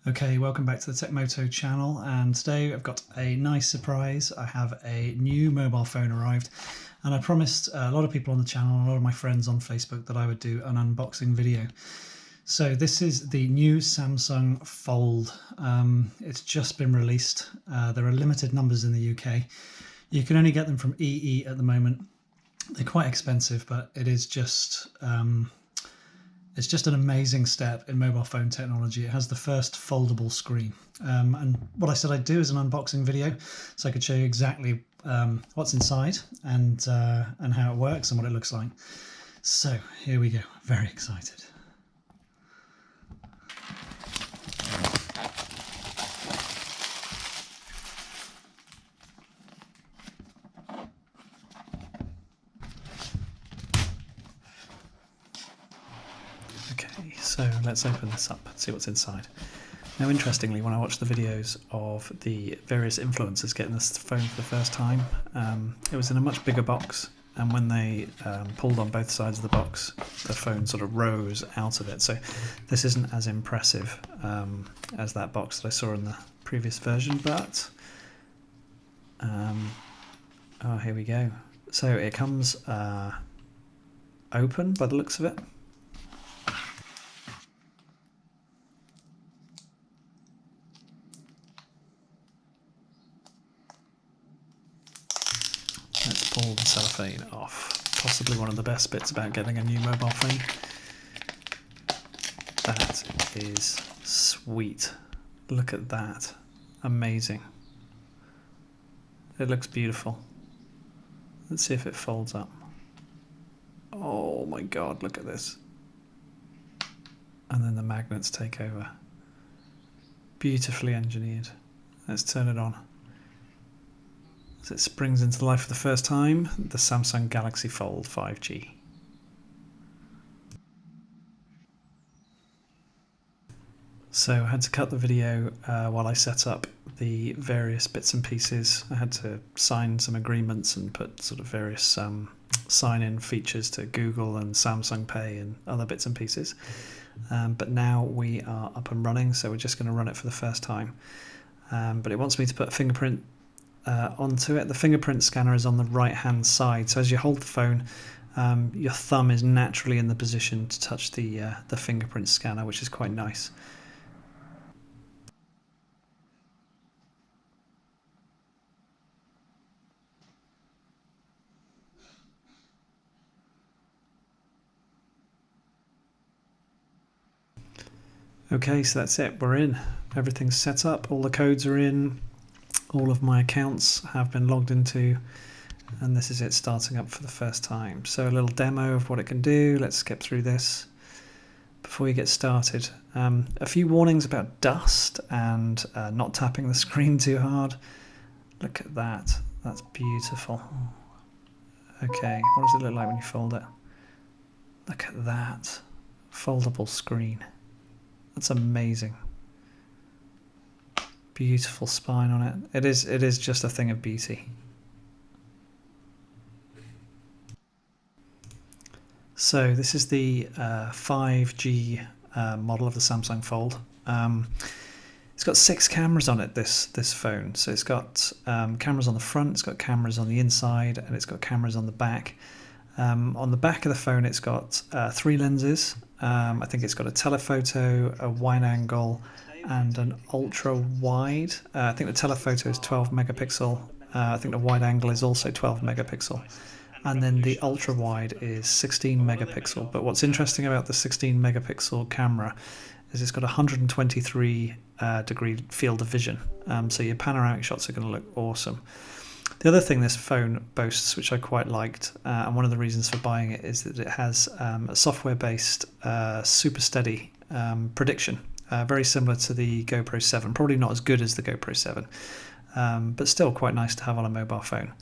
Okay, welcome back to the TechMoto channel, and today I've got a nice surprise. I have a new mobile phone arrived, and I promised a lot of people on the channel, a lot of my friends on Facebook, that I would do an unboxing video. So this is the new Samsung Fold. It's just been released. There are limited numbers in the UK. You can only get them from EE at the moment. They're quite expensive, but it is just it's just an amazing step in mobile phone technology. It has the first foldable screen. And what I said I'd do is an unboxing video, so I could show you exactly what's inside and how it works and what it looks like. So here we go. Very excited. Okay, so let's open this up and see what's inside. Now, interestingly, when I watched the videos of the various influencers getting this phone for the first time, it was in a much bigger box, and when they pulled on both sides of the box, the phone sort of rose out of it. So this isn't as impressive as that box that I saw in the previous version, but oh, here we go. So it comes open by the looks of it. Let's pull the cellophane off. Possibly one of the best bits about getting a new mobile phone. That is sweet. Look at that. Amazing. It looks beautiful. Let's see if it folds up. Oh my god, look at this. And then the magnets take over. Beautifully engineered. Let's turn it on. As it springs into life for the first time, the Samsung Galaxy Fold 5G. So I had to cut the video while I set up the various bits and pieces. I had to sign some agreements and put sort of various sign-in features to Google and Samsung Pay and other bits and pieces. But now we are up and running, so we're just going to run it for the first time. But it wants me to put a fingerprint onto it. The fingerprint scanner is on the right hand side, so as you hold the phone, your thumb is naturally in the position to touch the fingerprint scanner, which is quite nice. Okay, so that's it, we're in. Everything's set up, all the codes are in, all of my accounts have been logged into, and this is it starting up for the first time. So a little demo of what it can do. Let's skip through this before we get started. A few warnings about dust and not tapping the screen too hard. Look at that, that's beautiful. Okay, what does it look like when you fold it? Look at that, foldable screen. That's amazing. Beautiful spine on it. It is just a thing of beauty. So this is the 5G model of the Samsung Fold. It's got 6 cameras on it, this phone. So it's got cameras on the front, it's got cameras on the inside, and it's got cameras on the back. On the back of the phone, it's got 3 lenses. I think it's got a telephoto, a wide angle, and an ultra wide. I think the telephoto is 12 megapixel. I think the wide angle is also 12 megapixel. And then the ultra wide is 16 megapixel. But what's interesting about the 16 megapixel camera is it's got 123 degree field of vision. So your panoramic shots are going to look awesome. The other thing this phone boasts, which I quite liked, and one of the reasons for buying it, is that it has a software-based super steady prediction. Very similar to the GoPro 7, probably not as good as the GoPro 7, but still quite nice to have on a mobile phone.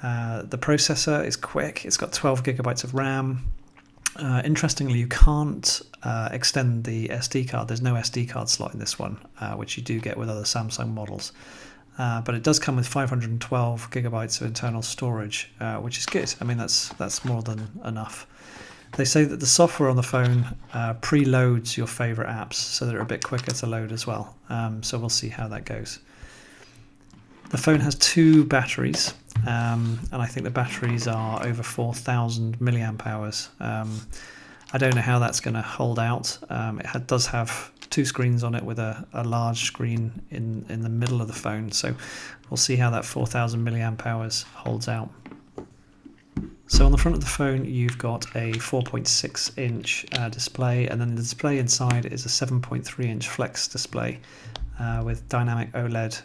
The processor is quick, it's got 12 gigabytes of RAM. Interestingly, you can't extend the SD card. There's no SD card slot in this one, which you do get with other Samsung models. But it does come with 512 gigabytes of internal storage, which is good. I mean, that's more than enough. They say that the software on the phone preloads your favorite apps so they're a bit quicker to load as well. So we'll see how that goes. The phone has 2 batteries, and I think the batteries are over 4,000 milliamp hours. I don't know how that's going to hold out. It does have 2 screens on it with a large screen in the middle of the phone, so we'll see how that 4,000 milliamp hours holds out. So on the front of the phone you've got a 4.6 inch display, and then the display inside is a 7.3 inch flex display with dynamic OLED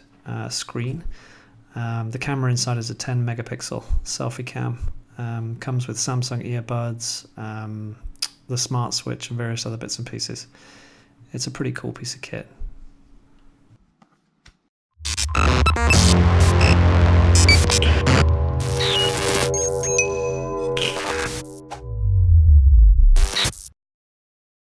screen. The camera inside is a 10 megapixel selfie cam. Comes with Samsung earbuds, the smart switch and various other bits and pieces. It's a pretty cool piece of kit.